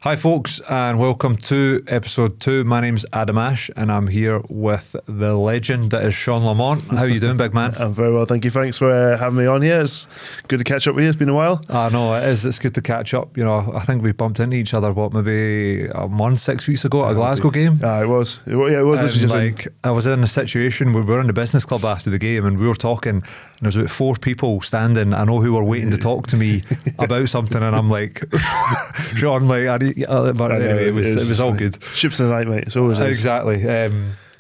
Hi folks, and welcome to episode 2. My name's Adam Ash and I'm here with the legend that is Sean Lamont. How are you doing, big man? I'm very well, thank you. Thanks for having me on here. It's good to catch up with you. It's been a while. I know it is. It's good to catch up. You know, I think we bumped into each other, maybe a month, 6 weeks ago at a Glasgow game? It was. It was. I was in a situation where we were in the business club after the game and we were talking, and there was about 4 people standing, I know, who were waiting to talk to me about something, and I'm like, Sean, like, but anyway, it was all good. Ships in the night, mate. It's always exactly.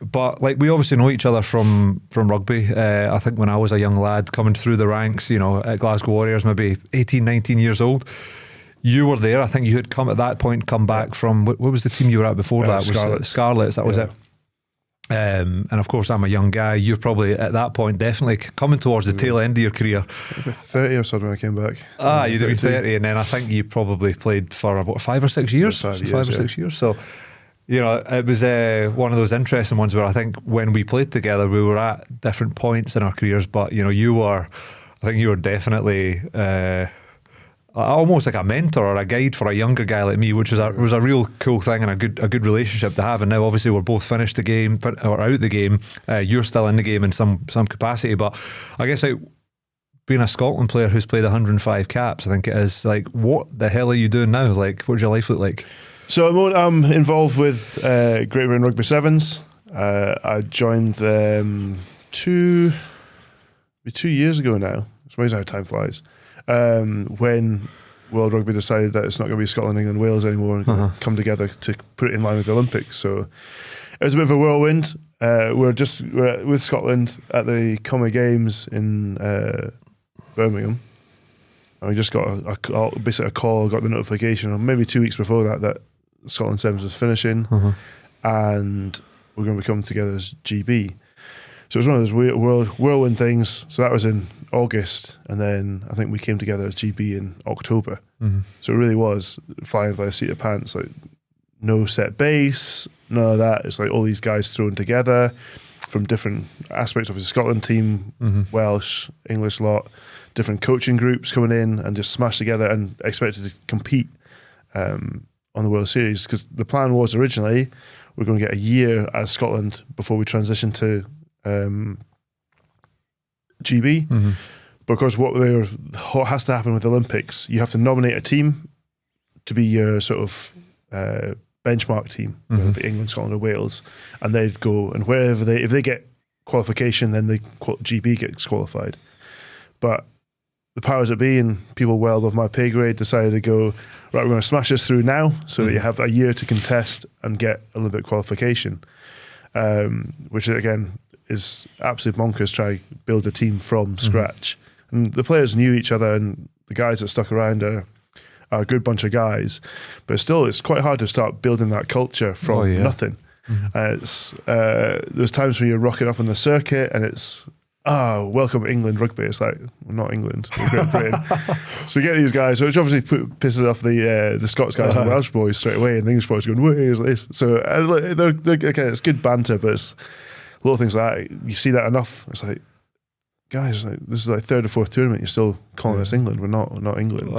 But like, we obviously know each other from rugby. I think when I was a young lad coming through the ranks, you know, at Glasgow Warriors, maybe 18, 19 years old, you were there. I think you had come back from, what was the team you were at before that? Scarlets, that was it. And of course, I'm a young guy. You're probably at that point definitely coming towards the tail end of your career. 30 or something when I came back. You'd have been 30, and then I think you probably played for about 5 or 6 years. 5 or 6 years. So, you know, it was one of those interesting ones where I think when we played together, we were at different points in our careers. But you know, I think you were definitely almost like a mentor or a guide for a younger guy like me, which was a real cool thing and a good relationship to have. And now obviously we're both finished the game or out the game. You're still in the game in some capacity, but I guess like being a Scotland player who's played 105 caps, I think it is, like, what the hell are you doing now? Like, what does your life look like? So I'm involved with Great Britain Rugby Sevens. I joined them 2 years ago now. It's amazing how time flies. When World Rugby decided that it's not going to be Scotland, England, Wales anymore, and come together to put it in line with the Olympics. So it was a bit of a whirlwind. We're with Scotland at the Common Games in Birmingham, and we just got a call, got the notification, or maybe 2 weeks before that Scotland Sevens was finishing, and we're going to come together as GB. So it was one of those whirlwind things. So that was in August, and then I think we came together as GB in October. So it really was flying by the seat of pants, like no set base, none of that. It's like all these guys thrown together from different aspects of the Scotland team, Welsh, English lot, different coaching groups coming in and just smashed together and expected to compete on the World Series, because the plan was originally we're going to get a year as Scotland before we transition to GB, because what has to happen with the Olympics, you have to nominate a team to be your sort of benchmark team, whether it be England, Scotland or Wales, and they'd go, and if they get qualification, then GB gets qualified. But the powers that be and people well above my pay grade decided to go, right, we're going to smash this through now so that you have a year to contest and get Olympic qualification, which again is absolute bonkers. Try build a team from scratch, and the players knew each other, and the guys that stuck around are a good bunch of guys, but still it's quite hard to start building that culture from nothing. It's there's times when you're rocking up on the circuit and it's welcome England rugby. It's like, we're not England, we're Great Britain. So you get these guys, which obviously pisses off the Scots guys and the Welsh boys straight away, and the English boys going, "What is this?" So they're again, it's good banter, but it's little things like that. You see that enough. It's like, guys, like, this is like 3rd or 4th tournament. You're still calling us England. We're not England.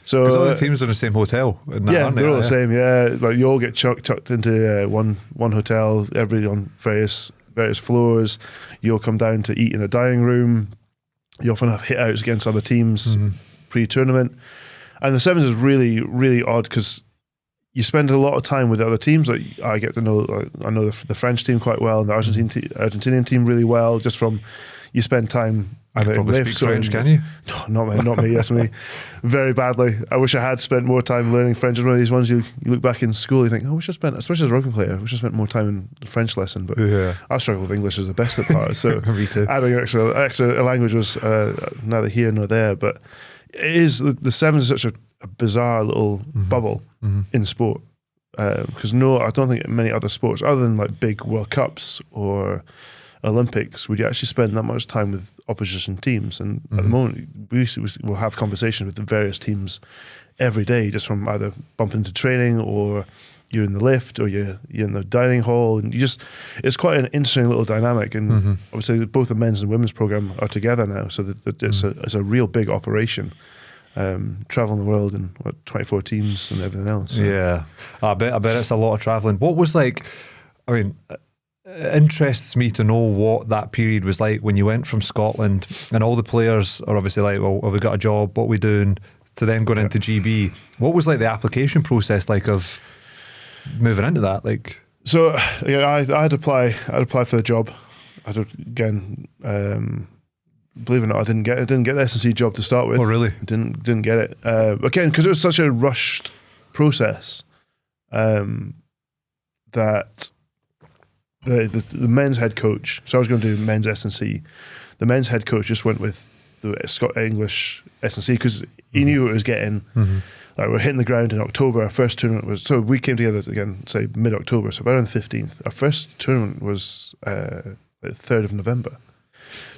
So because all the teams are in the same hotel. They're all the same. Yeah, like you all get chucked into one hotel. Everybody on various floors. You'll come down to eat in a dining room. You often have hit outs against other teams pre-tournament, and the Sevens is really, really odd because you spend a lot of time with the other teams. Like I get to know, I know the French team quite well and the Argentinian team really well. Just from you spend time either in lifts. Speak French, can you? No, not me. Yes, me. Very badly. I wish I had spent more time learning French. It's one of these ones you look back in school, you think, I wish I spent, especially as a rugby player, I wish I spent more time in the French lesson. But I struggle with English as the best at part. So me too. Adding extra language was neither here nor there. But it is, the Sevens is such a bizarre little bubble in sport, because I don't think in many other sports other than like big World Cups or Olympics would you actually spend that much time with opposition teams. And at the moment we'll have conversations with the various teams every day, just from either bumping into training or you're in the lift or you're in the dining hall, and it's quite an interesting little dynamic. And obviously both the men's and women's program are together now, so that it's a real big operation. traveling the world in 24 teams and everything else. So. Yeah, I bet it's a lot of travelling. What was like? I mean, it interests me to know what that period was like when you went from Scotland and all the players are obviously like, well, have we got a job? What are we doing? To then going into GB. What was like the application process like of moving into that? Like, so yeah, I'd apply for the job. Again, believe it or not, I didn't get the S&C job to start with. Oh, really? Didn't get it. Again, because it was such a rushed process. That the men's head coach. So I was going to do men's S&C. The men's head coach just went with the English S&C because he knew what he was getting. Mm-hmm. Like we're hitting the ground in October. Our first tournament was, so we came together again, say mid-October, so about on the 15th. Our first tournament was the 3rd of November.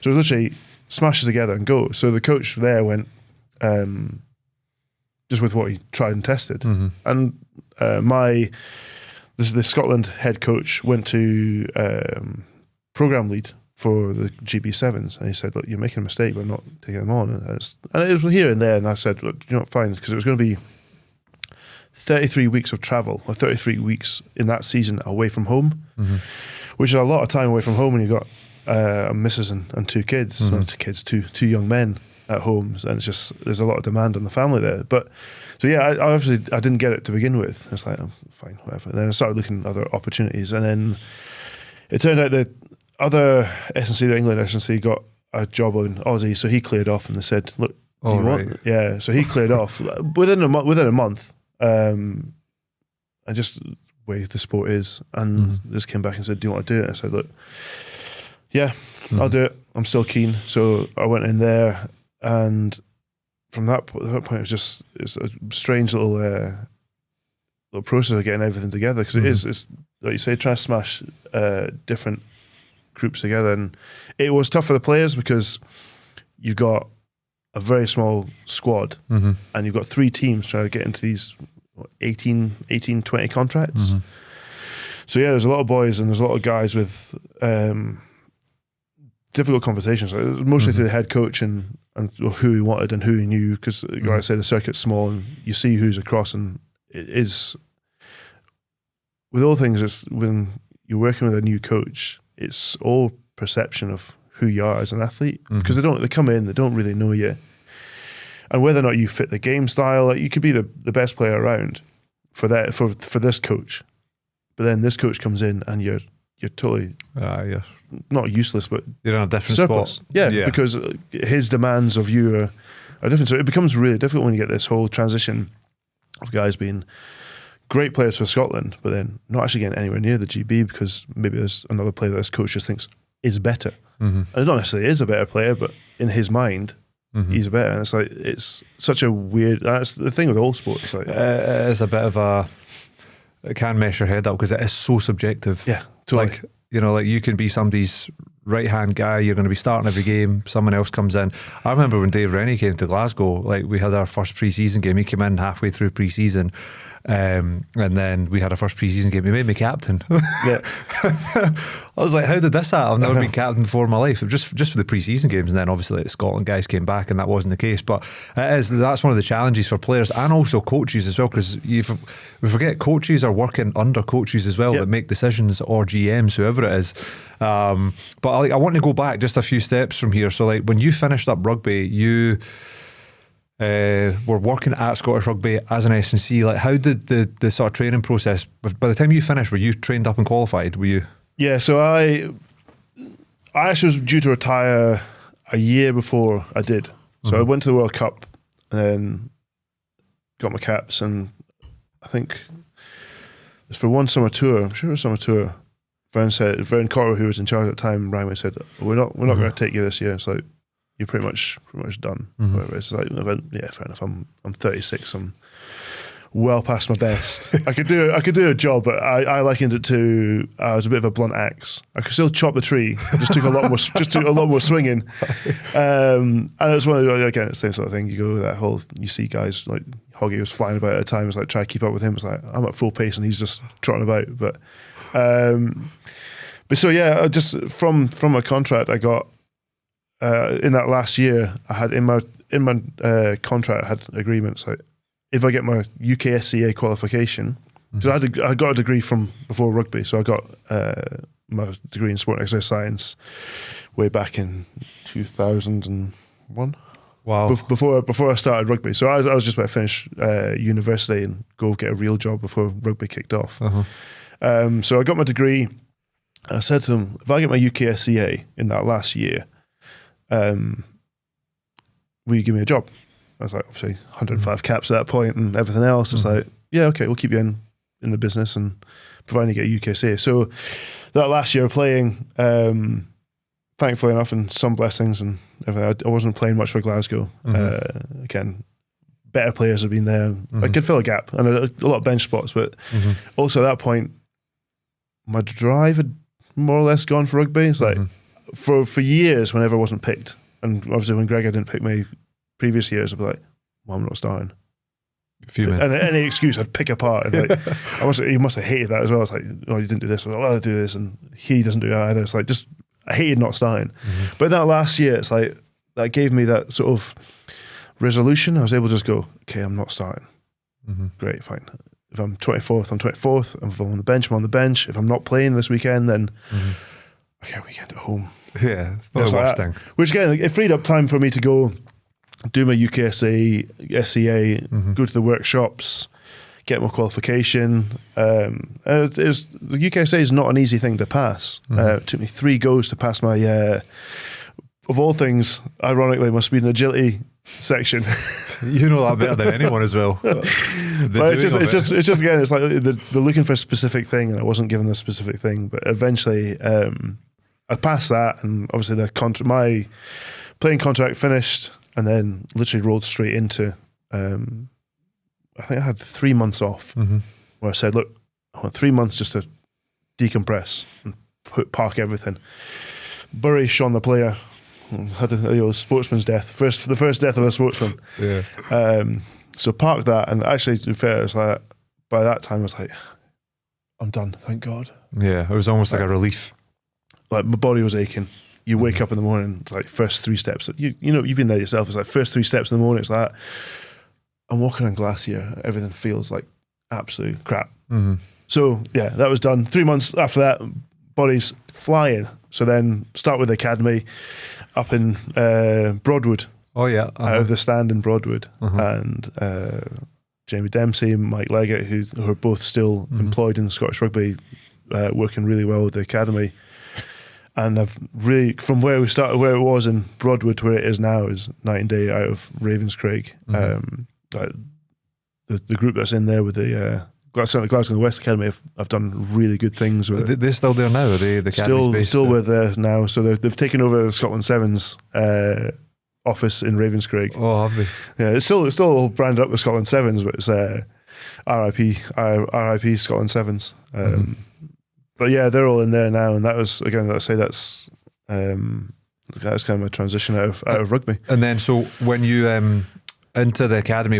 So it was literally smash it together and go. So the coach there went just with what he tried and tested. Mm-hmm. And the Scotland head coach went to program lead for the GB7s, and he said, look, you're making a mistake by not taking them on. And it was here and there, and I said, look, you know what, fine, because it was going to be 33 weeks of travel, or 33 weeks in that season away from home, mm-hmm. which is a lot of time away from home when you've got a missus and two kids, mm-hmm. not two kids, two young men at home, and it's just, there's a lot of demand on the family there. But so yeah, I obviously didn't get it to begin with. It's like, oh, fine, whatever. And then I started looking at other opportunities, and then it turned out that other S&C, the England S&C, got a job in Aussie, so he cleared off, and they said, look, do you want? Yeah, so he cleared off within a month. And just the way the sport is, and just came back and said, do you want to do it? I said, look, yeah, I'll do it. I'm still keen. So I went in there, and from that point, it's a strange little process of getting everything together, because it's like you say, trying to smash different groups together, and it was tough for the players because you've got a very small squad, and you've got 3 teams trying to get into these 18, 20 contracts. So yeah, there's a lot of boys and there's a lot of guys with difficult conversations. It was mostly through the head coach and who he wanted and who he knew, because like I say, the circuit's small and you see who's across, and it is, with all things, it's when you're working with a new coach, it's all perception of who you are as an athlete, because they come in, they don't really know you, and whether or not you fit the game style. Like, you could be the best player around for this coach, but then this coach comes in and you're totally not useless, but you're in a different surplus. spot. Yeah, because his demands of you are different. So it becomes really difficult when you get this whole transition of guys being great players for Scotland, but then not actually getting anywhere near the GB because maybe there's another player that this coach just thinks is better. And it not necessarily is a better player, but in his mind, he's better. And it's like, it's such a weird, that's the thing with all sports. Like, it is a bit of it can mess your head up because it is so subjective. Yeah, totally. Like, you know, like you can be somebody's right-hand guy, you're going to be starting every game, someone else comes in. I remember when Dave Rennie came to Glasgow, like we had our first pre-season game, he came in halfway through pre-season, and then we had our first pre-season game, he made me captain. Yeah. I was like, how did this happen? I've never been captain before in my life, just for the pre-season games, and then obviously the Scotland guys came back and that wasn't the case. But that's one of the challenges for players and also coaches as well, because we forget coaches are working under coaches as well that make decisions, or GMs, whoever it is. But I want to go back just a few steps from here. So like when you finished up rugby, you were working at Scottish Rugby as an S&C. Like, how did the sort of training process, by the time you finished, were you trained up and qualified? Were you? Yeah, so I actually was due to retire a year before I did. So I went to the World Cup and then got my caps, and I think it's for one summer tour. I'm sure it was summer tour. Vern Cotter, who was in charge at the time, rang me and said, "We're not going to take you this year. It's like, you're pretty much done." Whatever. It's like, yeah, fair enough. I'm 36. I'm well past my best. I could do a job, but I likened it to I was a bit of a blunt axe. I could still chop the tree. I just took a lot more swinging. And it's one of the, again, it's the same sort of thing. You go that whole, you see guys like Hoggy was flying about at a time. It's like, try to keep up with him. It's like, I'm at full pace and he's just trotting about. But so yeah, just from a contract I got in that last year, I had in in my contract I had agreements like if I get my UKSCA qualification, because I got a degree from before rugby, so I got my degree in sport and exercise science way back in 2001. Wow. Before I started rugby, so I was just about to finish university and go get a real job before rugby kicked off. So I got my degree, and I said to them, if I get my UKSCA in that last year, will you give me a job? I was like, obviously 105 caps at that point and everything else. It's like, yeah, okay, we'll keep you in the business and providing you get a UKSCA. So that last year playing, thankfully enough, and some blessings and everything, I wasn't playing much for Glasgow. Again, better players have been there. I could fill a gap and a lot of bench spots, but also at that point, my drive had more or less gone for rugby. It's like for years, whenever I wasn't picked, and obviously when Gregor didn't pick me previous years, I'd be like, well, I'm not starting. And any excuse I'd pick apart. And like, he must have hated that as well. It's like, oh, you didn't do this. I was like, well, I do this. And he doesn't do that either. It's like, just, I hated not starting. But that last year, it's like, that gave me that sort of resolution. I was able to just go, okay, I'm not starting. Great, fine. If I'm 24th, I'm 24th. If I'm on the bench, I'm on the bench. If I'm not playing this weekend, then I get a weekend at home. Yeah, it's not the worst thing. Which again, like, it freed up time for me to go do my UKSA, SCA, go to the workshops, get my qualification. The UKSA is not an easy thing to pass. It took me 3 goes to pass my, of all things, ironically, must be an agility section. You know that better than anyone as well. But it's just again, it's like they're looking for a specific thing, and I wasn't given the specific thing. But eventually, I passed that, and obviously my playing contract finished, and then literally rolled straight into. I think I had 3 months off, where I said, "Look, I want 3 months just to decompress and park everything." Bury Sean the player. Had a sportsman's death, the first death of a sportsman. So parked that, and actually, to be fair, it's like by that time I was like, I'm done, thank God. Yeah, it was almost like a relief. Like my body was aching. You wake up in the morning, it's like first 3 steps. You know, you've been there yourself. It's like first 3 steps in the morning. It's like I'm walking on glass here. Everything feels like absolute crap. So yeah, that was done. 3 months after that, body's flying. So then start with the academy up in Broadwood. Oh yeah, out of the stand in Broadwood, and Jamie Dempsey and Mike Leggett, who are both still employed in Scottish Rugby, working really well with the academy. And I've really, from where we started, where it was in Broadwood to where it is now, is night and day out of Ravenscraig. The group that's in there with the Glasgow and the West Academy have done really good things with it. They're still there now, are they? The still with there now. So they've taken over the Scotland Sevens office in Ravenscraig. Oh, have they? Yeah, it's still all branded up with Scotland Sevens, but it's RIP Scotland Sevens. But yeah, they're all in there now, and that was, again, let's say that's kind of my transition out of rugby. And then, so when you into the academy,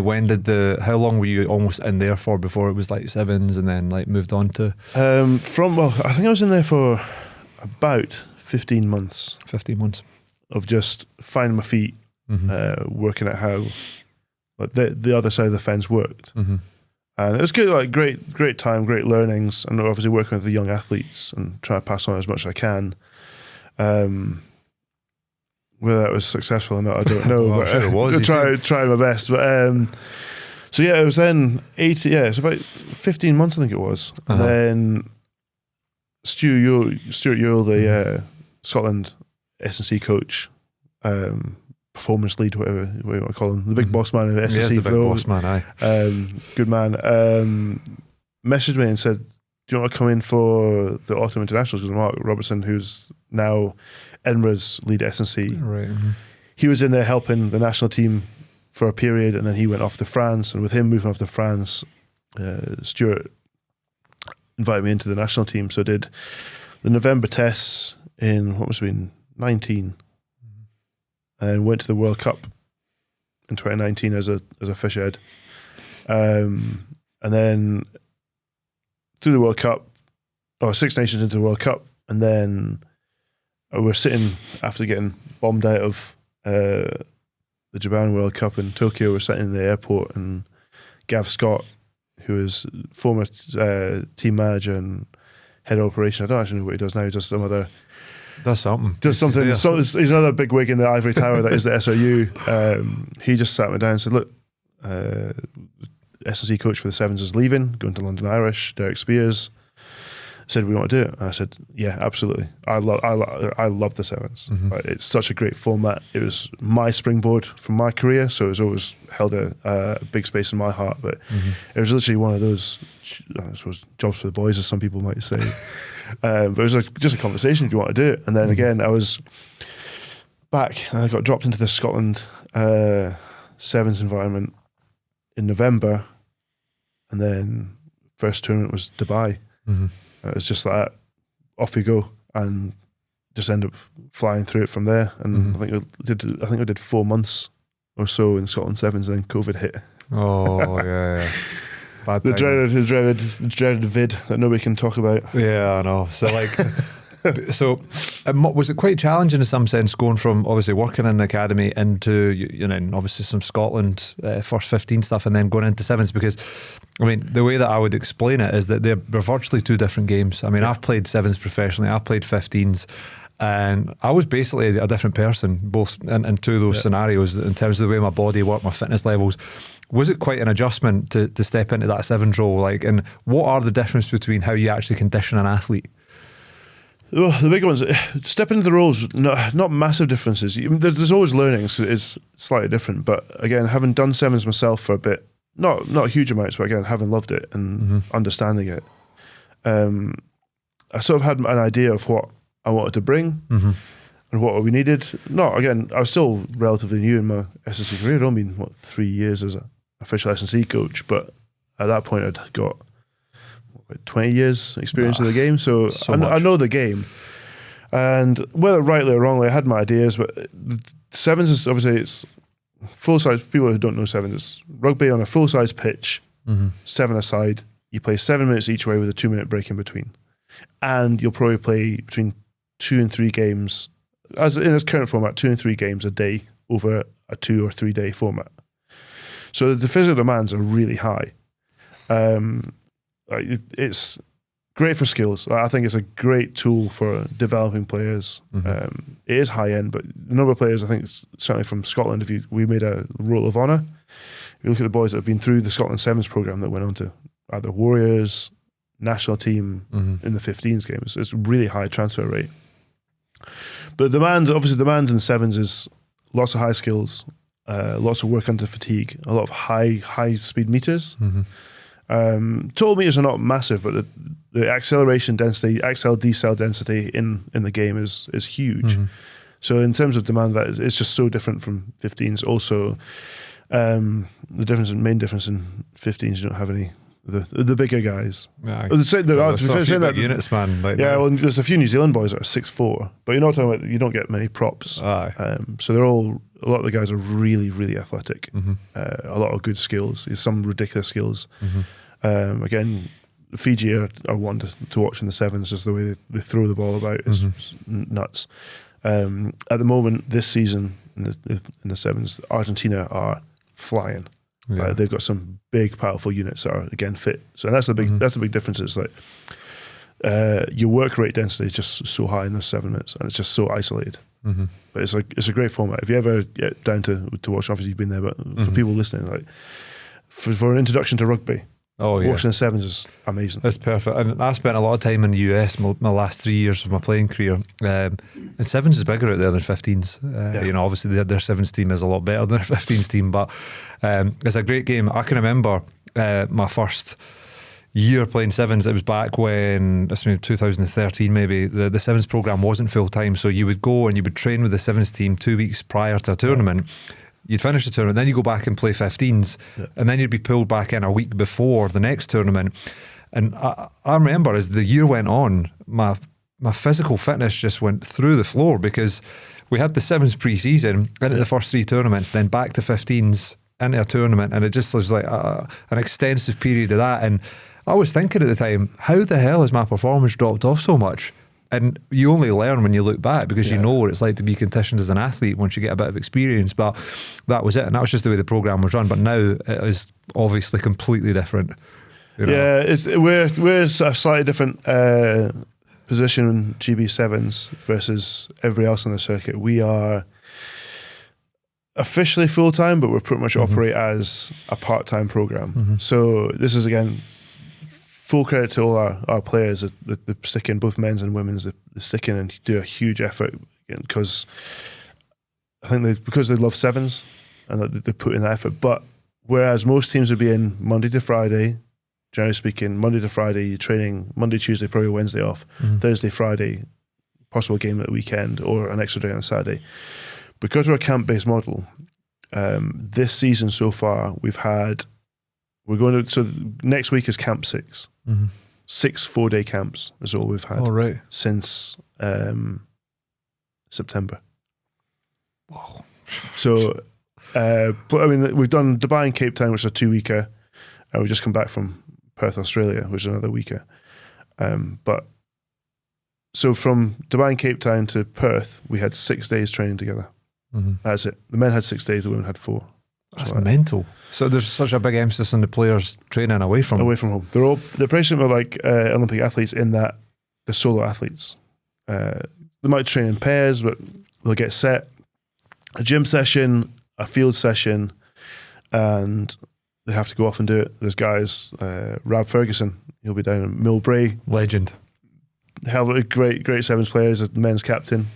how long were you almost in there for before it was like sevens, and then like moved on to? I think I was in there for about 15 months. 15 months of just finding my feet, working out how like the other side of the fence worked. And it was good, like great time, great learnings, and obviously working with the young athletes and trying to pass on as much as I can. Whether that was successful or not, I don't know. Well, but I'm sure it was. Try my best. But so yeah, it was then 80. Yeah, it's about 15 months, I think it was. And then Stuart Ewell, the Scotland S&C coach, performance lead, whatever you want to call him, the big boss man in S&C. He is the big boss man, aye. Good man. Messaged me and said, do you want to come in for the Autumn Internationals? Because Mark Robertson, who's now Edinburgh's lead S&C, right. He was in there helping the national team for a period, and then he went off to France, and with him moving off to France, Stuart invited me into the national team. So I did the November tests in, what must have been, 19, and went to the World Cup in 2019 as a fish head. And then through the World Cup, Six Nations into the World Cup, and then we're sitting after getting bombed out of the the Japan World Cup in Tokyo. We're sitting in the airport, and Gav Scott, who is former team manager and head of operation, I don't actually know what he does now. He does some other... Does something. He's another big wig in the ivory tower that is the SRU. He just sat me down and said, look, S&C coach for the Sevens is leaving, going to London Irish. Derek Spears said, we want to do it. And I said, yeah, absolutely. I love the Sevens. Like, it's such a great format. It was my springboard from my career, so it's always held a big space in my heart. But it was literally one of those, I suppose, jobs for the boys, as some people might say. But it was just a conversation. Do you want to do it? And then again, I was back, and I got dropped into the Scotland Sevens environment in November, and then first tournament was Dubai. It was just like, off you go, and just end up flying through it from there. And I think I did 4 months or so in Scotland Sevens, and then COVID hit. Oh yeah. Bad The timing. dreaded vid that nobody can talk about. Yeah, I know. So was it quite challenging in some sense, going from obviously working in the academy into, you know, obviously some Scotland first 15 stuff, and then going into Sevens? Because I mean, the way that I would explain it is that they're virtually two different games. I mean, I've played Sevens professionally, I've played 15s, and I was basically a different person both in two of those scenarios in terms of the way my body worked, my fitness levels. Was it quite an adjustment to step into that Sevens role? Like, and what are the differences between how you actually condition an athlete? Well, the big ones, stepping into the roles, not massive differences. There's always learnings. It's slightly different, but again, having done Sevens myself for a bit, not huge amounts, but again, having loved it and understanding it, I sort of had an idea of what I wanted to bring and what we needed. Again, I was still relatively new in my S&C career. I'd only been 3 years as an official S&C coach, but at that point I'd got 20 years experience of the game, so I know the game. And whether rightly or wrongly, I had my ideas, but the Sevens is obviously, it's full size. People who don't know Sevens, it's rugby on a full size pitch, 7 aside. You play 7 minutes each way with a 2-minute break in between, and you'll probably play between 2 and 3 games, as in its current format, 2 and 3 games a day over a 2 or 3 day format. So the physical demands are really high. It's great for skills. I think it's a great tool for developing players. It is high end, but the number of players, I think, certainly from Scotland, we made a rule of honour. If you look at the boys that have been through the Scotland Sevens programme that went on to either Warriors, national team in the 15s games, it's a really high transfer rate. But demand in the Sevens is lots of high skills, lots of work under fatigue, a lot of high speed meters. Total meters are not massive, but the acceleration density, accel decel density in the game is huge. So in terms of demand, it's just so different from 15s. Also, the main difference in 15s, you don't have any the bigger guys. Yeah, big units, man. Like, well, there's a few New Zealand boys that are 6'4", but you're not talking about, you don't get many props. So a lot of the guys are really, really athletic. A lot of good skills. Some ridiculous skills. Again, Fiji are one to watch in the Sevens, just the way they throw the ball about is nuts. At the moment, this season in the Sevens, Argentina are flying. They've got some big, powerful units that are again fit. So that's the big difference. Is like your work rate density is just so high in the 7 minutes, and it's just so isolated. But it's a great format. If you ever get down to watch, obviously you've been there, but for people listening, like for an introduction to rugby, watching the Sevens is amazing. That's perfect. And I spent a lot of time in the US my last 3 years of my playing career, and Sevens is bigger out there than 15s. You know, obviously their Sevens team is a lot better than their 15s team, but it's a great game. I can remember my first year playing Sevens. It was back when, it's maybe 2013 maybe, the Sevens program wasn't full time, so you would go and you would train with the Sevens team 2 weeks prior to a tournament. You'd finish the tournament, then you go back and play 15s, and then you'd be pulled back in a week before the next tournament. And I remember as the year went on, my physical fitness just went through the floor, because we had the Sevens pre-season into the first 3 tournaments, then back to 15s into a tournament, and it just was like an extensive period of that. And I was thinking at the time, how the hell has my performance dropped off so much? And you only learn when you look back, because you Yeah. know what it's like to be conditioned as an athlete once you get a bit of experience. But that was it. And that was just the way the program was run. But now it is obviously completely different. You know? Yeah, we're a slightly different position in GB7s versus everybody else on the circuit. We are officially full-time, but we're pretty much operate as a part-time program. So this is, again, full credit to all our players that stick in, both men's and women's, that stick in and do a huge effort, because I think because they love sevens and that they put in that effort. But whereas most teams would be in Monday to Friday, generally speaking, Monday to Friday, you're training Monday, Tuesday, probably Wednesday off, Thursday, Friday, possible game at the weekend or an extra day on Saturday. Because we're a camp-based model, this season so far, so next week is Camp 6. 6 4-day camps is all we've had since September. Wow. So, we've done Dubai and Cape Town, which is a 2-weeker, and we've just come back from Perth, Australia, which is another weeker. So from Dubai and Cape Town to Perth, we had 6 days training together. That's it. The men had 6 days, the women had 4. That's mental. So there's such a big emphasis on the players training away from home. They're pretty similar, like Olympic athletes, in that they're solo athletes. They might train in pairs, but they'll get set a gym session, a field session, and they have to go off and do it. There's guys, Rab Ferguson, he'll be down in Millbrae. Legend. Hell of a great sevens player, he's a men's captain.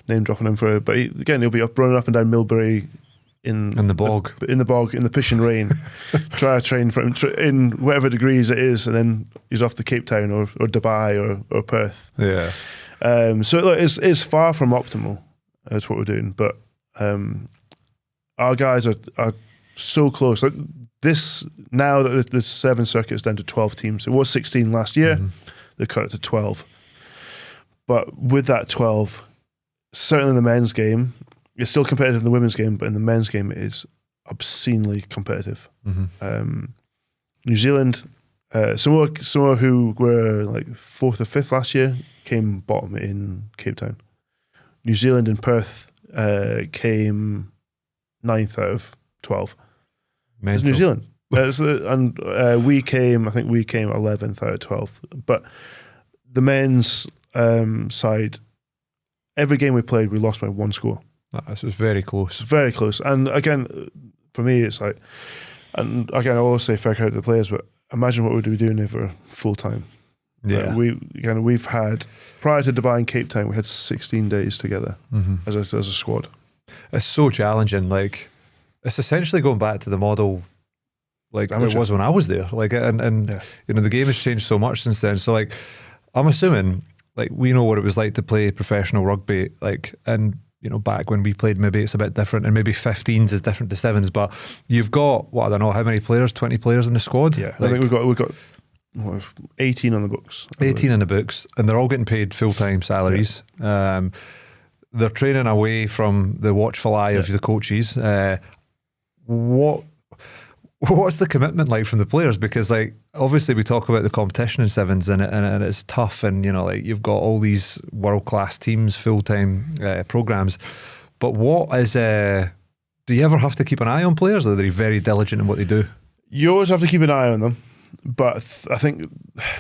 Name dropping him but he'll be running up and down Millbrae in the bog, in the pissing rain, try to train for him in whatever degrees it is, and then he's off to Cape Town or Dubai or Perth. Yeah. So look, it's far from optimal. That's what we're doing, but our guys are so close. Like this, now that the 7 circuit is down to 12 teams. It was 16 last year. They cut it to 12. But with that 12, certainly in the men's game, it's still competitive in the women's game, but in the men's game it is obscenely competitive. New Zealand, Samoa, who were like 4th or 5th last year, came bottom in Cape Town. New Zealand in Perth came 9th out of 12. It's New Zealand. And we came 11th out of 12. But the men's side, every game we played, we lost by 1 score. This was very close. Very close. And again, for me, it's like, and again, I always say fair credit to the players, but imagine what we'd be doing if we're full time. Yeah. We've had, prior to Dubai and Cape Town, we had 16 days together as a squad. It's so challenging. Like, it's essentially going back to the model like it was when I was there. Like, and you know, the game has changed so much since then. So like, I'm assuming like we know what it was like to play professional rugby. Like, and you know, back when we played, maybe it's a bit different, and maybe 15s is different to 7s. But you've got, what, I don't know, how many players? 20 players in the squad. Yeah, like, I think we've got 18 on the books. 18 in the books, and they're all getting paid full-time salaries. Yeah. They're training away from the watchful eye of the coaches. What's the commitment like from the players? Because like, obviously we talk about the competition in 7s and it's tough, and you know, like you've got all these world-class teams, full-time programs, but what is do you ever have to keep an eye on players, or are they very diligent in what they do? You always have to keep an eye on them, but I think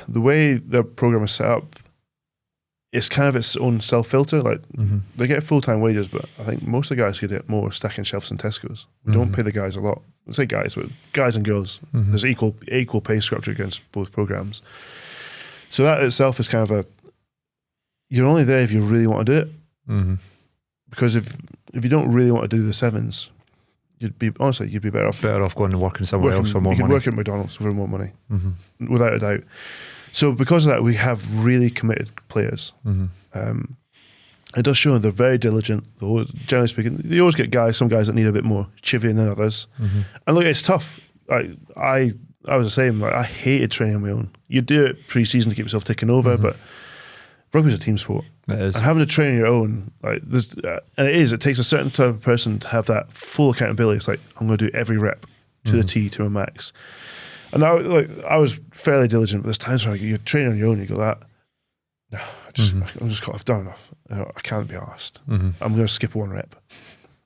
the way the program is set up, it's kind of its own self-filter. Like they get full-time wages, but I think most of the guys could get more stacking shelves in Tesco's. We don't pay the guys a lot. I say guys, but guys and girls, there's equal pay structure against both programs. So that itself is kind of you're only there if you really want to do it. Because if you don't really want to do the 7s, you'd be better off going and working somewhere else for more money. You could work at McDonald's for more money, without a doubt. So because of that, we have really committed players. It does show they're very diligent. Generally speaking, they always get some guys that need a bit more chivying than others. And look, it's tough. I was the same. Like, I hated training on my own. You do it pre-season to keep yourself ticking over, but rugby's a team sport. It is. And having to train on your own, like, and it takes a certain type of person to have that full accountability. It's like, I'm going to do every rep to the T, to a max. And I was fairly diligent, but there's times where you're training on your own, you go, no, I've done enough. I can't be asked. I'm going to skip one rep.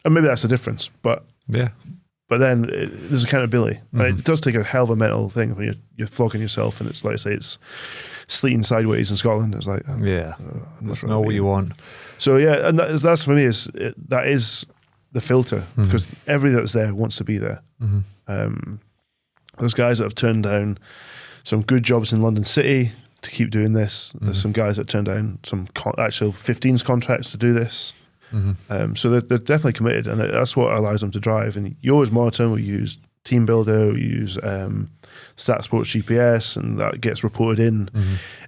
And maybe that's the difference. But then there's accountability. And it does take a hell of a mental thing when you're flogging yourself, and it's like, say, it's sleeting sideways in Scotland. It's like, that's not what you want. So yeah, and that's for me, that is the filter, because everybody that's there wants to be there. There's guys that have turned down some good jobs in London City to keep doing this. There's some guys that turned down some actual 15s contracts to do this. So they're definitely committed, and that's what allows them to drive. And you always monitor them. We use Team Builder, we use Stat Sports GPS, and that gets reported in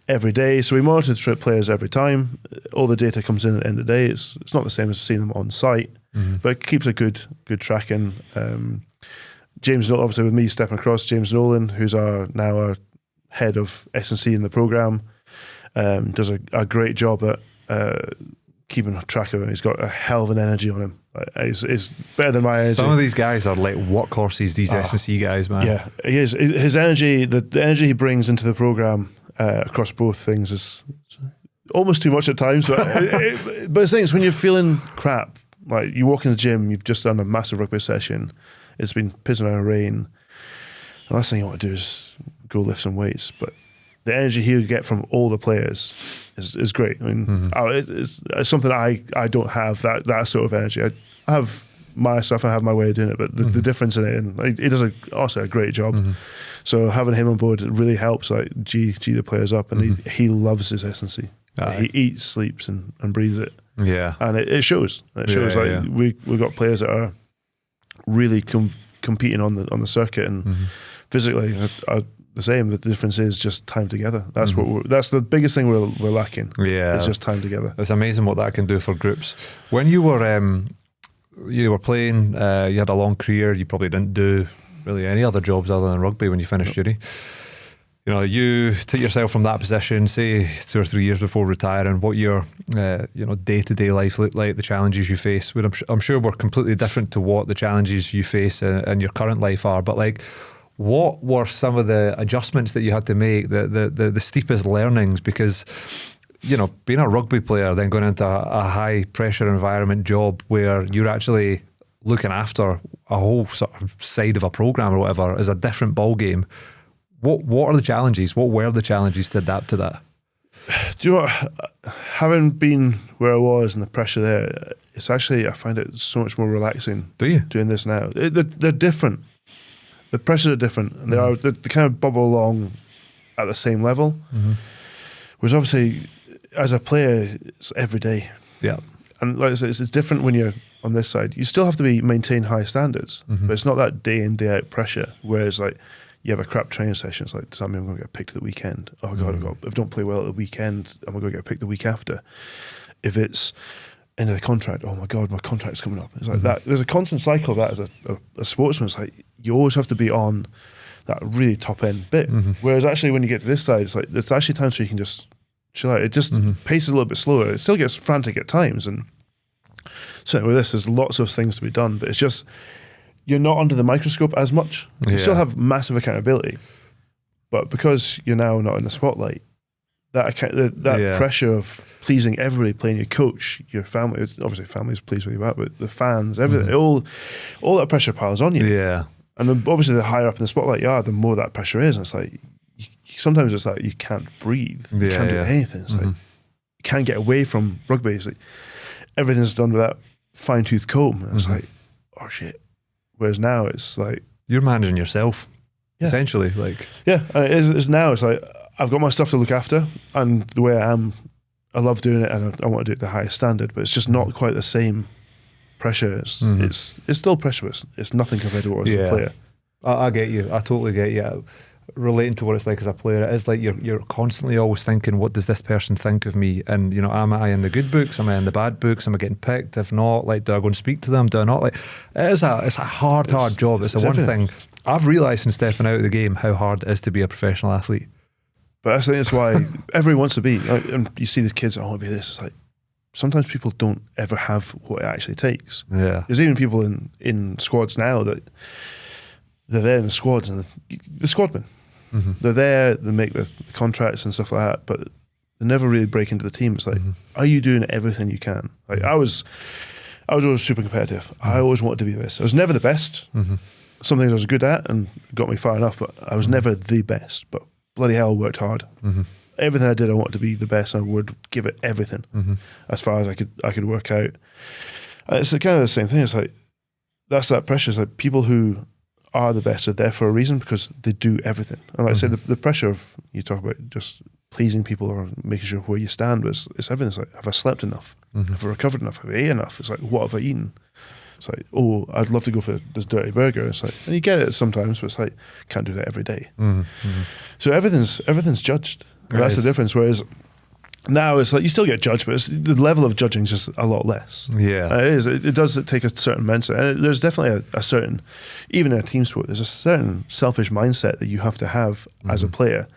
every day. So we monitor the players every time. All the data comes in at the end of the day. It's not the same as seeing them on site, but it keeps a good tracking. James, obviously with me stepping across, James Nolan, who's now our head of S&C in the programme, does a great job at keeping track of him. He's got a hell of an energy on him. It's better than my energy. Some of these guys are like workhorses, these S&C guys, man. Yeah, he is. His energy, the energy he brings into the programme across both things is almost too much at times. But the thing is, when you're feeling crap, like you walk in the gym, you've just done a massive rugby session, it's been pissing down rain, the last thing you want to do is go lift some weights. But the energy he'll get from all the players is great. I mean, it's something I don't have, that sort of energy. I have my stuff, I have my way of doing it, but the difference in it, and he does also a great job. So having him on board, it really helps. Like G the players up, and he loves his S&C. He eats, sleeps, and breathes it. Yeah, and it shows. It shows. We've got players that are really competing on the circuit, and physically are the same. The difference is just time together. That's that's the biggest thing we're lacking. Yeah, it's just time together. It's amazing what that can do for groups. When you were playing, you had a long career. You probably didn't do really any other jobs other than rugby when you finished uni. You know, you took yourself from that position, say 2 or 3 years before retiring. What your day-to-day life looked like, the challenges you face, I'm sure were completely different to what the challenges you face in your current life are. But like, what were some of the adjustments that you had to make, the steepest learnings? Because, you know, being a rugby player, then going into a high pressure environment job where you're actually looking after a whole sort of side of a program or whatever, is a different ball game. What are the challenges? What were the challenges to adapt to that? Do you know what? Having been where I was and the pressure there, it's actually, I find it so much more relaxing. Do you? Doing this now. They're different. The pressures are different, and they kind of bubble along at the same level. Whereas obviously, as a player, it's every day. Yeah. And like I said, it's different when you're on this side. You still have to maintain high standards, but it's not that day in, day out pressure. Whereas like, you have a crap training session, it's like, does that mean I'm going to get picked at the weekend? Oh God, if I don't play well at the weekend, am I going to get picked the week after? If it's end of the contract, oh my God, my contract's coming up. It's like that. There's a constant cycle of that as a sportsman. It's like, you always have to be on that really top end bit. Whereas actually when you get to this side, it's like, there's actually times where you can just chill out. It just paces a little bit slower. It still gets frantic at times. And certainly with this, there's lots of things to be done, but it's just, you're not under the microscope as much. You still have massive accountability, but because you're now not in the spotlight, that pressure of pleasing everybody, playing your coach, your family, obviously family's pleased with you, but the fans, everything, all that pressure piles on you. Yeah. And then obviously the higher up in the spotlight you are, the more that pressure is. And it's like, sometimes it's like you can't breathe. You can't do anything. It's like, you can't get away from rugby. It's like, everything's done with that fine-tooth comb. And it's like, oh shit. Whereas now it's like, you're managing yourself, essentially. Like, it's now. It's like, I've got my stuff to look after, and the way I am, I love doing it, and I want to do it at the highest standard. But it's just not quite the same pressure. It's still pressure. It's nothing compared to what I was as a player. I get you. I totally get you. Relating to what it's like as a player, it is like you're constantly always thinking, what does this person think of me? And, you know, am I in the good books? Am I in the bad books? Am I getting picked? If not, like, do I go and speak to them? Do I not? Like, it's a hard job. It's the one thing I've realised in stepping out of the game, how hard it is to be a professional athlete. But I think that's why everyone wants to be. Like, and you see the kids, I want to be this. It's like, sometimes people don't ever have what it actually takes. Yeah. There's even people in squads now that they're there in the squads, and the squadmen. They're there, they make the contracts and stuff like that, but they never really break into the team. It's like, are you doing everything you can? Like I was always super competitive. I always wanted to be the best. I was never the best. Some things I was good at and got me far enough, but I was never the best. But bloody hell, I worked hard. Everything I did, I wanted to be the best, and I would give it everything as far as I could work out. And it's kind of the same thing. It's like that's that pressure. It's like people who are the best are there for a reason because they do everything. And like I said, the pressure of you talk about just pleasing people or making sure where you stand was it's everything. It's like, have I slept enough? Have I recovered enough? Have I ate enough? It's like, what have I eaten? It's like, oh, I'd love to go for this dirty burger. It's like, and you get it sometimes, but it's like, can't do that every day. So everything's judged. That's the difference. Whereas now it's like you still get judged, but the level of judging is just a lot less. Yeah, it is. It does take a certain mindset. And there's definitely a certain, even in a team sport, there's a certain selfish mindset that you have to have as a player.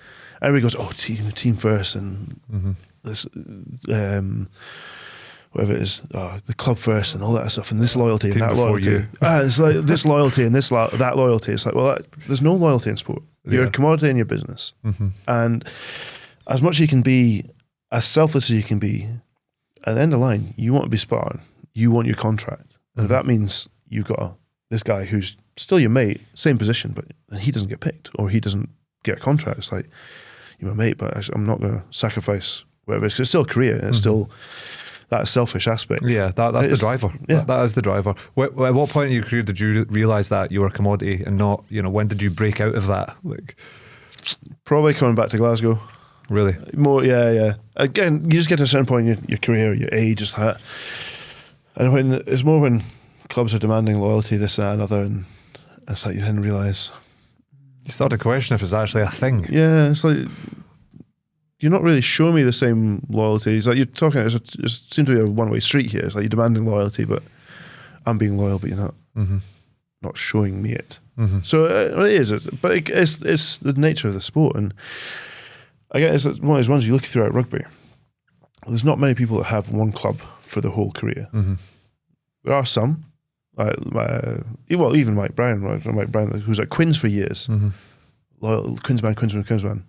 Everybody goes, oh, team first, and this, whatever it is, the club first, and all that stuff, and this loyalty team and that loyalty. It's like this loyalty and that loyalty. It's like, well, there's no loyalty in sport. You're a commodity in your business, and as much as you can be, as selfless as you can be, at the end of the line, you want to be spot on. You want your contract. And if that means you've got this guy who's still your mate, same position, but he doesn't get picked or he doesn't get a contract, it's like, you're my mate, but I'm not going to sacrifice whatever it is, because it's still a career. It's still that selfish aspect. Yeah, that's the driver. Yeah. That is the driver. At what point in your career did you realise that you were a commodity and not, when did you break out of that? Like, probably coming back to Glasgow. Really? More, yeah. Again, you just get to a certain point in your career, your age, just that. And it's more when clubs are demanding loyalty, this, that, and other, and it's like you then realise. You start to question if it's actually a thing. Yeah, it's like you're not really showing me the same loyalty. It's like you're talking. It seems to be a one-way street here. It's like you're demanding loyalty, but I'm being loyal, but you're not showing me it. So it is, but it's the nature of the sport, and again, it's one of those ones you look throughout rugby. There's not many people that have one club for the whole career. There are some, even Mike Brown, who's at Quins for years. Loyal Queensman.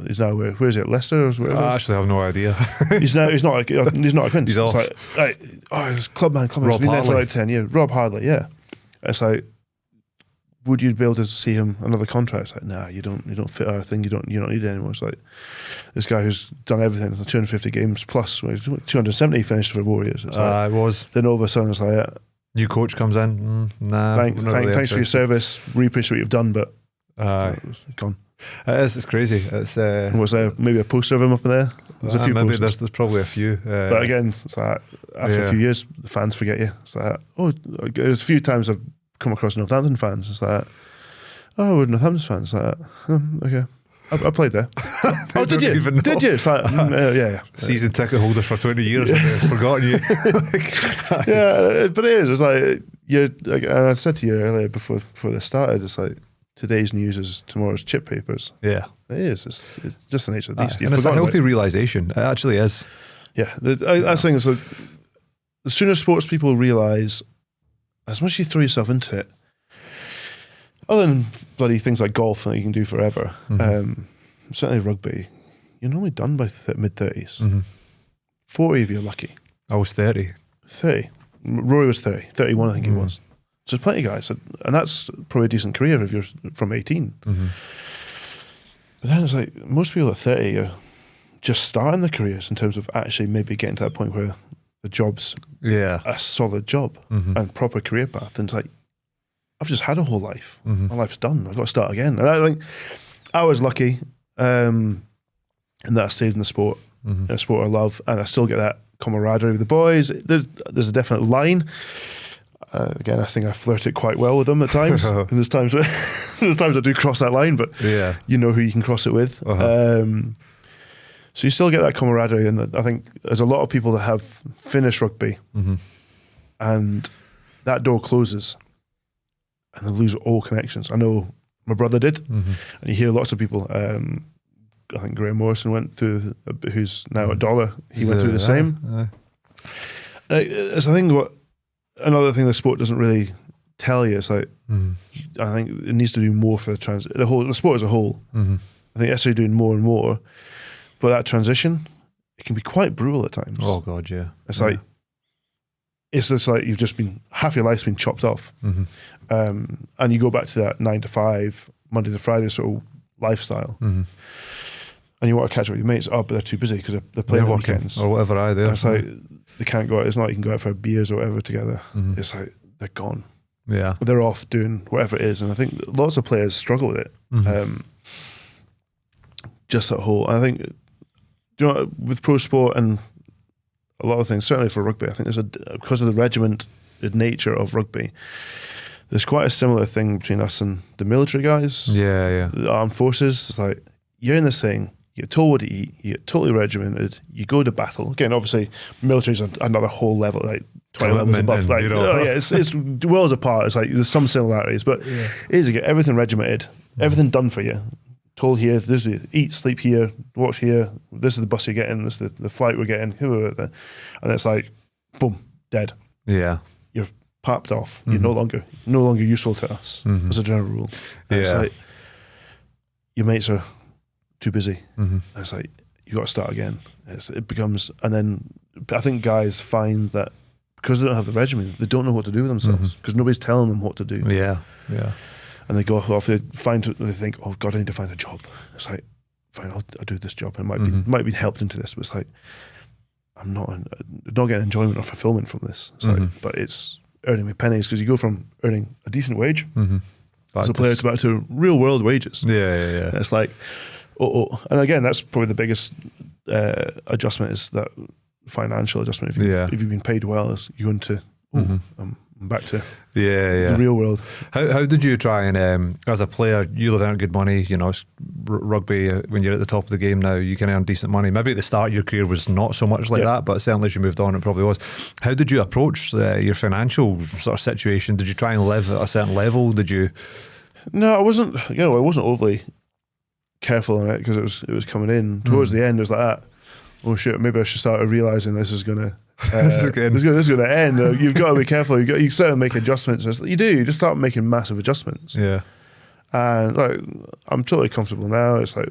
He's now where is it? Leicester or whatever. I actually have no idea. he's not at Quins. He's off. He's clubman. Rob He's been there for Hartley. like 10 years. Rob Hartley, yeah. It's like, would you be able to see him another contract? It's like, nah, you don't fit our thing. You don't need it anymore. It's like this guy who's done everything, 250 games plus, 270 finished for Warriors. It's like, it was. then all of a sudden it's like, New coach comes in. Nah. thanks for your service. Really appreciate what you've done, but gone. It is. It's crazy. It's. Was there maybe a poster of him up there? There's a few maybe posters. there's probably a few. But again, it's like after a few years, the fans forget you. It's like, there's a few times I've come across Northampton fans. It's like, we're Northampton fans. It's like, okay, I played there. Oh, did you? Did you? It's like, yeah. Season ticket holder for 20 years. I've forgotten you. Yeah, but it is. It's like and I said to you earlier before this started. It's like today's news is tomorrow's chip papers. Yeah, it is. It's just the nature of the beast. And it's a healthy realisation. It actually is. Yeah, I think it's like the sooner sports people realise, as much as you throw yourself into it, other than bloody things like golf that you can do forever, certainly rugby, you're normally done by mid-30s. 40 if you're lucky. I was 30. 30. Rory was 30. 31 I think he was. So there's plenty of guys, and that's probably a decent career if you're from 18. But then it's like, most people at 30 are just starting their careers in terms of actually maybe getting to that point where the job's a solid job and proper career path. And it's like, I've just had a whole life. My life's done. I've got to start again. And I think I was lucky in that I stayed in the sport, a sport I love, and I still get that camaraderie with the boys. There's a definite line. Again, I think I flirted quite well with them at times. And there's times I do cross that line, but you know who you can cross it with. So you still get that camaraderie, and I think there's a lot of people that have finished rugby, and that door closes, and they lose all connections. I know my brother did, and you hear lots of people. I think Graham Morrison went through, who's now at Dollar. He went through the same. It's I think another thing the sport doesn't really tell you. It's like I think it needs to do more for the sport as a whole. I think SC doing more and more. But that transition, it can be quite brutal at times. Oh God, yeah. It's like, it's just like you've just been, half your life's been chopped off. And you go back to that 9 to 5, Monday to Friday sort of lifestyle. And you want to catch up with your mates, but they're too busy because they're playing on weekends. Or whatever, either. It's like, they can't go out. It's not like you can go out for beers or whatever together. It's like, they're gone. Yeah. They're off doing whatever it is. And I think lots of players struggle with it. Just that whole, I think, you know, with pro sport and a lot of things, certainly for rugby, I think there's because of the regimented nature of rugby, there's quite a similar thing between us and the military guys. Yeah. The armed forces. It's like, you're in this thing, you get told what to eat, you get totally regimented, you go to battle. Again, obviously, military's another whole level, like 20 levels above. Like, it's worlds apart. It's like, there's some similarities, but it is, you get everything regimented, everything done for you. Told here, this is eat, sleep here, watch here, this is the bus you're getting, this is the flight we're getting, and it's like, boom, dead. Yeah. You're popped off. You're no longer useful to us as a general rule. And it's like, your mates are too busy. And it's like, you got to start again. It becomes, and then I think guys find that because they don't have the regimen, they don't know what to do with themselves because nobody's telling them what to do. Yeah. And they go off, they think, oh God, I need to find a job. It's like, fine, I'll do this job. And it might be helped into this, but it's like, I'm not getting enjoyment or fulfillment from this. It's like, but it's earning me pennies because you go from earning a decent wage as a player back to real world wages. Yeah. And it's like, and again, that's probably the biggest adjustment is that financial adjustment. If you've been paid well, is you go into, I'm back to the real world. How did you try and, as a player, you'll have earned good money, you know, rugby, when you're at the top of the game now, you can earn decent money. Maybe at the start of your career was not so much like that, but certainly as you moved on, it probably was. How did you approach your financial sort of situation? Did you try and live at a certain level? Did you? No, I wasn't, I wasn't overly careful on it because it was coming in. Towards the end, it was like that. Oh shit, maybe I should start realising this is going to, this is going to end. You've got to be careful. You start to make adjustments. You just start making massive adjustments. Yeah. And like, I'm totally comfortable now. It's like,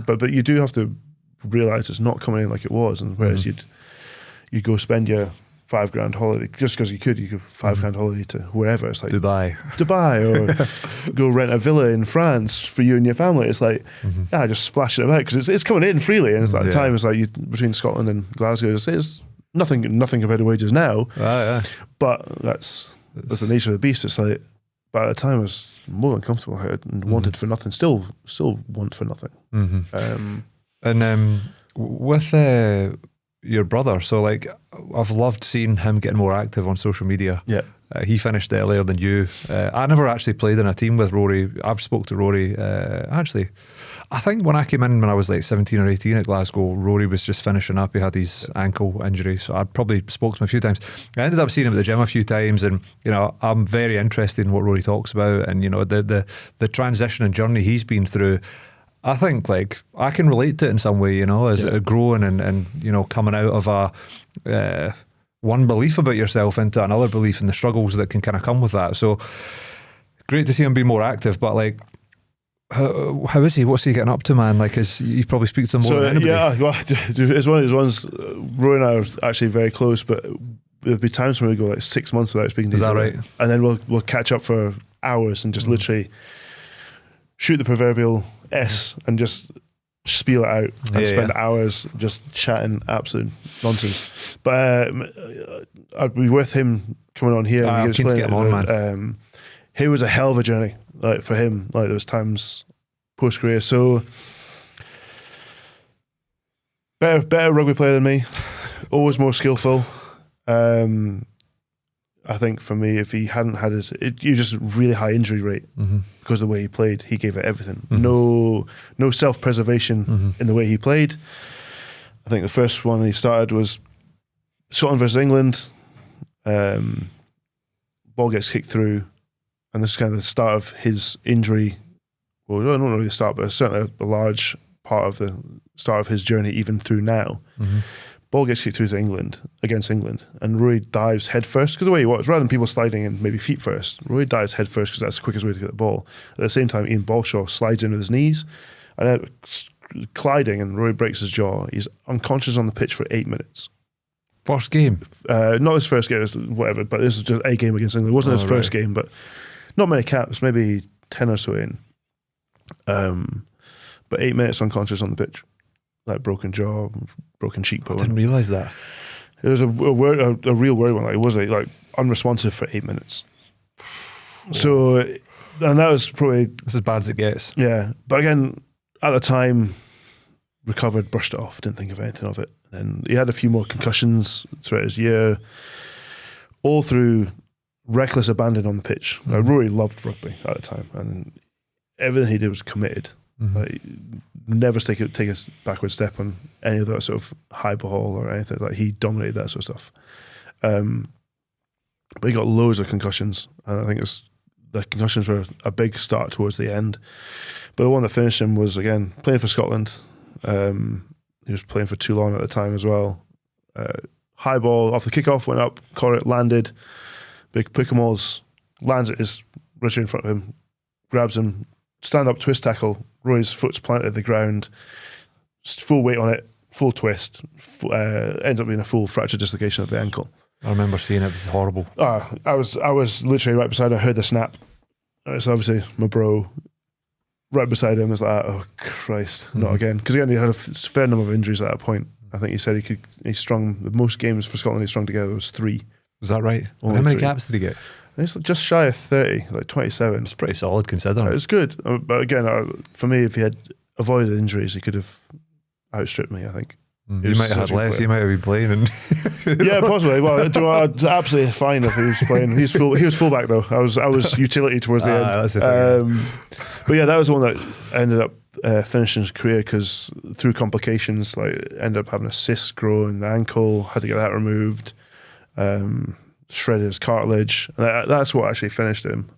but you do have to realise it's not coming in like it was. And whereas you'd go spend your $5,000 holiday just because you could $5,000 holiday to wherever. It's like Dubai, or go rent a villa in France for you and your family. It's like, just splash it about because it's coming in freely. And it's like the time is like between Scotland and Glasgow. It's nothing compared to wages now. But that's the nature of the beast. It's like, by the time I was more than comfortable and wanted for nothing, still want for nothing. And with your brother, so like I've loved seeing him getting more active on social media. He finished earlier than you. I never actually played in a team with Rory. I've spoke to Rory actually. I think when I came in when I was like 17 or 18 at Glasgow, Rory was just finishing up. He had his ankle injury, so I probably spoke to him a few times. I ended up seeing him at the gym a few times, and you know, I'm very interested in what Rory talks about, and you know, the transition and journey he's been through. I think like I can relate to it in some way, you know, as growing and you know, coming out of a one belief about yourself into another belief and the struggles that can kind of come with that. So great to see him be more active, but like, how is he? What's he getting up to, man? Like, you probably speak to him more than anybody. Yeah, well, it's one of those ones. Roy and I are actually very close, but there'll be times when we go like 6 months without speaking to each other. Is that right? And then we'll catch up for hours and just literally shoot the proverbial S and just spiel it out and spend hours just chatting absolute nonsense. But I'd be with him coming on here. I'm keen to get him on, man. It was a hell of a journey, like for him. Like there was times post career, so better rugby player than me, always more skillful. I think for me, if he hadn't had he was just really high injury rate because of the way he played. He gave it everything. No self preservation in the way he played. I think the first one he started was Scotland versus England. Ball gets kicked through. And this is kind of the start of his injury. Well, I don't know really the start, but certainly a large part of the start of his journey, even through now. Ball gets kicked through to England, against England, and Roy dives head first, because the way he was, rather than people sliding in maybe feet first, Roy dives head first because that's the quickest way to get the ball. At the same time, Ian Balshaw slides in with his knees, and colliding and Rory breaks his jaw. He's unconscious on the pitch for 8 minutes. First game? Not his first game, whatever, but this is just a game against England. It wasn't his first game, but not many caps, maybe 10 or so in. But 8 minutes unconscious on the pitch. Like broken jaw, broken cheekbone. I didn't realise that. It was a real worry one. Like, it was like unresponsive for 8 minutes. So, and that was probably... That's as bad as it gets. Yeah. But again, at the time, recovered, brushed it off, didn't think of anything of it. Then he had a few more concussions throughout his year, all through reckless abandon on the pitch. Mm-hmm. Like, Rory loved rugby at the time, and everything he did was committed. Mm-hmm. Like, never take a backward step on any of that sort of high ball or anything. Like, he dominated that sort of stuff. But he got loads of concussions, and I think the concussions were a big start towards the end. But the one that finished him was, again, playing for Scotland. He was playing for Toulon at the time as well. High ball off the kickoff, went up, caught it, landed. Big Pukamal's lands it, is Richard in front of him, grabs him, stand up, twist tackle. Roy's foot's planted at the ground, full weight on it, full twist. Ends up being a full fracture dislocation of the ankle. I remember seeing it. It was horrible. I was literally right beside him. I heard the snap. It's obviously my bro. Right beside him, was like, oh Christ, not again. Because again, he had a fair number of injuries at that point. I think he said he strung the most games for Scotland he strung together was 3. Was that right? How Only many 3. caps did he get? I think it's just shy of 30, like 27. It's pretty solid considering. It was good. But again, for me, if he had avoided injuries, he could have outstripped me, I think. You might have had less. He might have been playing. And yeah, possibly. Well, absolutely fine if he was playing. He was fullback though. I was utility towards the end. That's the thing, but yeah, that was the one that ended up finishing his career because through complications, like ended up having a cyst grow in the ankle. Had to get that removed. Shredded his cartilage. That's what actually finished him.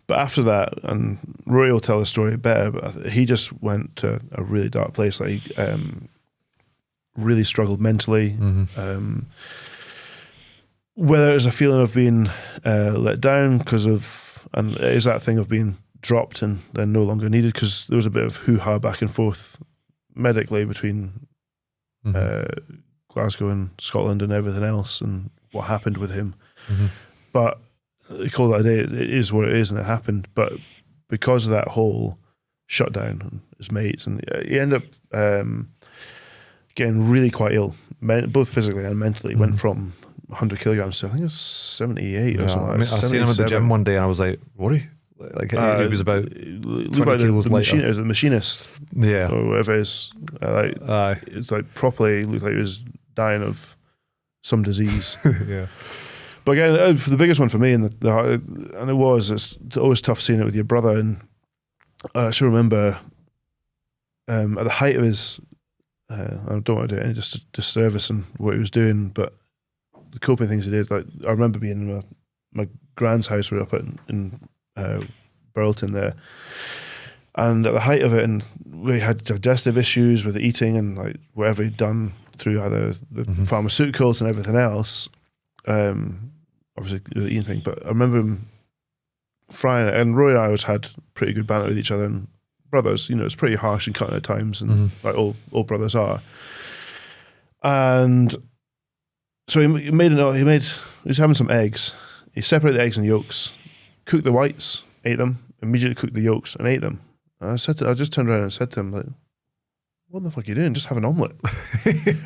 But after that, and Rory will tell the story better, but he just went to a really dark place. Like, really struggled mentally. Mm-hmm. Whether it was a feeling of being let down and it is that thing of being dropped and then no longer needed, because there was a bit of hoo-ha back and forth medically between Glasgow and Scotland and everything else and what happened with him. Mm-hmm. But you call that a day, it is what it is, and it happened. But because of that whole shutdown and his mates, and he ended up getting really quite ill, both physically and mentally. Went from 100 kilograms to I think it was 78 or something. I seen him at the gym one day, and I was like, "What? Like he was about 20 kilos lighter." The machinist, yeah, or whatever it is. It's like properly looked like he was dying of some disease. Yeah. But again, for the biggest one for me, and it's always tough seeing it with your brother. And I actually remember at the height of his, I don't want to do any disservice in what he was doing, but the coping things he did. Like, I remember being in my grand's house. We were up in Burlton there, and at the height of it, and we had digestive issues with the eating and like whatever he'd done through either the pharmaceuticals and everything else. Obviously the eating thing, but I remember him frying it, and Roy and I always had pretty good banter with each other, and brothers, it's pretty harsh and cutting at times, and like all brothers are. And so he was having some eggs. He separated the eggs and yolks, cooked the whites, ate them, immediately cooked the yolks and ate them. And I just turned around and said to him, like, what the fuck are you doing? Just have an omelette.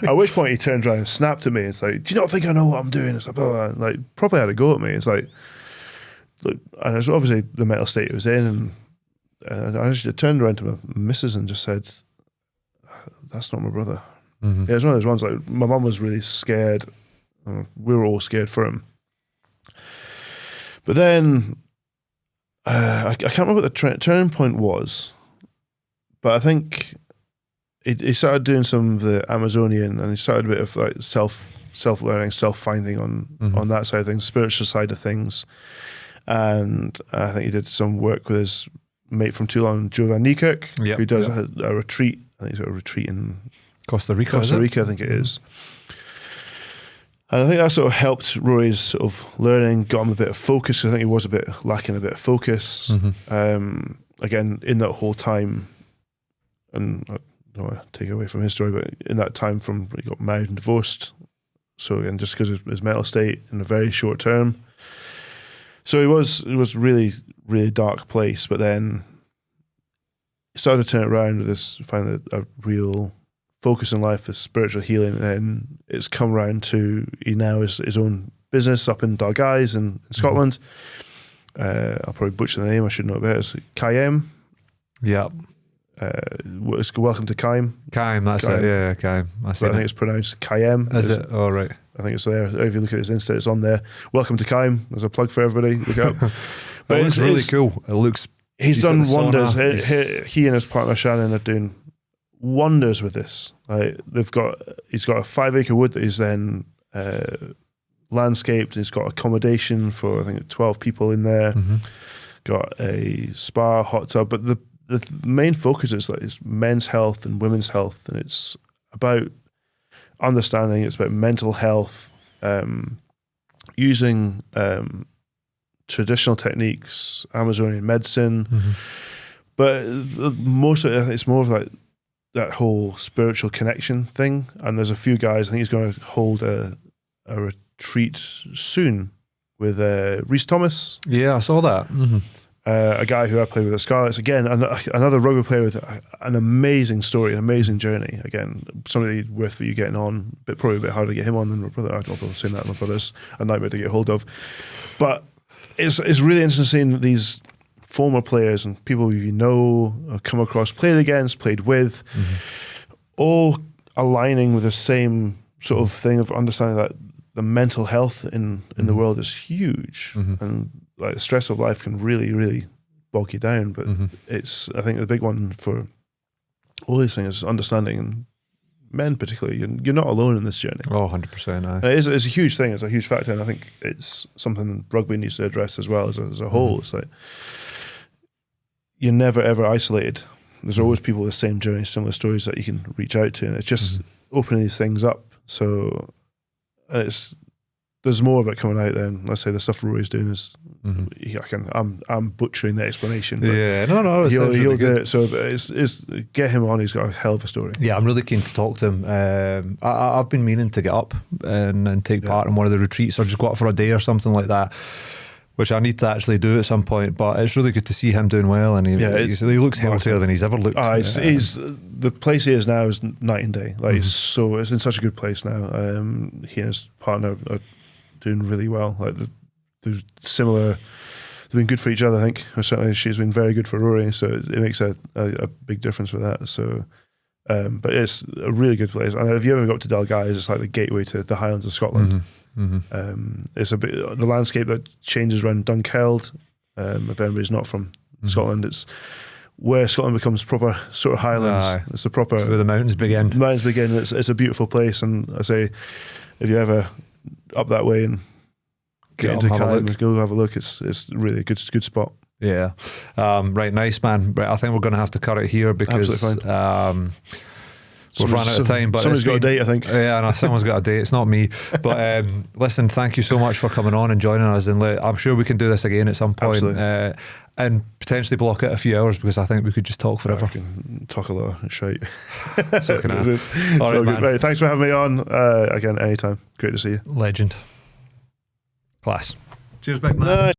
At which point he turned around and snapped at me. It's like, do you not think I know what I'm doing? It's like, blah, blah, blah. Like, probably had a go at me. It's like, look, and it's obviously the mental state it was in. And I just turned around to my missus and just said, that's not my brother. Mm-hmm. Yeah, it's one of those ones, like, my mum was really scared. We were all scared for him. But then, I can't remember what the turning point was, but I think he started doing some of the Amazonian, and he started a bit of like self-learning, self-finding on that side of things, spiritual side of things. And I think he did some work with his mate from Toulon, Joe Van Niekerk, who does a retreat. I think he's got a retreat in Costa Rica, I think it is. And I think that sort of helped Rory's sort of learning, got him a bit of focus. I think he was a bit lacking a bit of focus. Again, in that whole time, and I don't want to take away from his story, but in that time from he got married and divorced. So again, just because of his mental state in a very short term. So it was really, really dark place, but then he started to turn it around with this, find a real focus in life, this spiritual healing, and then it's come around to he now has his own business up in Dalguise in Scotland. I'll probably butcher the name, I should know about it. It's Kaim. Yeah. It's Welcome to Kaim. Kaim, that's it. Yeah, Kaim. I think it's pronounced Kaim. Is it? Oh, right. I think it's there. If you look at his Insta, it's on there. Welcome to Kaim. There's a plug for everybody. Look it up. But it's really cool. It looks. He's done wonders. He and his partner Shannon are doing wonders with this. Like he's got a 5 acre wood that he's then landscaped. He's got accommodation for I think 12 people in there. Got a spa, hot tub, but the main focus is like it's men's health and women's health, and it's about understanding. It's about mental health, using traditional techniques, Amazonian medicine, but most of it, it's more of like that whole spiritual connection thing. And there's a few guys. I think he's going to hold a retreat soon with Rhys Thomas. Yeah, I saw that. A guy who I played with at Scarlets. Again, another rugby player with an amazing story, an amazing journey. Again, somebody worth you getting on, but probably a bit harder to get him on than my brother. I don't know, saying that my brother's a nightmare to get hold of. But it's really interesting seeing these former players and people you know, come across, played against, played with, all aligning with the same sort of thing of understanding that the mental health in the world is huge, and like the stress of life can really, really bog you down. But it's, I think the big one for all these things is understanding, and men particularly, you're not alone in this journey. Oh, 100%. It's a huge thing. It's a huge factor, and I think it's something rugby needs to address as well as a whole. It's like you're never ever isolated. There's always people with the same journey, similar stories that you can reach out to, and it's just opening these things up. So there's more of it coming out there. And let's say the stuff Rory's doing is, I'm butchering the explanation. But yeah, no, he'll really do it. So it's get him on. He's got a hell of a story. Yeah, I'm really keen to talk to him. I've been meaning to get up and take part in one of the retreats, or just go up for a day or something like that, which I need to actually do at some point. But it's really good to see him doing well, and he looks healthier than he's ever looked. He's the place he is now is night and day. Like it's in such a good place now. He and his partner are doing really well. Like they're similar. They've been good for each other, I think. Or certainly she's been very good for Rory, so it makes a big difference for that. So, but it's a really good place. And if you ever go up to Dalguise, it's like the gateway to the Highlands of Scotland. It's a bit the landscape that changes around Dunkeld. If anybody's not from Scotland, it's where Scotland becomes proper sort of Highlands. It's the proper. It's where the mountains begin. It's a beautiful place, and I say, if you ever up that way and get into Calais, go have a look. It's really a good spot. Yeah. Right, nice man. Right, I think we're going to have to cut it here because we've run out of time. But somebody's got a date, I think. Yeah, no, someone's got a date. It's not me. But listen, thank you so much for coming on and joining us. And I'm sure we can do this again at some point. And potentially block it a few hours, because I think we could just talk forever. I can talk a lot of shite. So can I. All right, man. Right, thanks for having me on. Again, anytime. Great to see you. Legend. Class. Cheers, big man.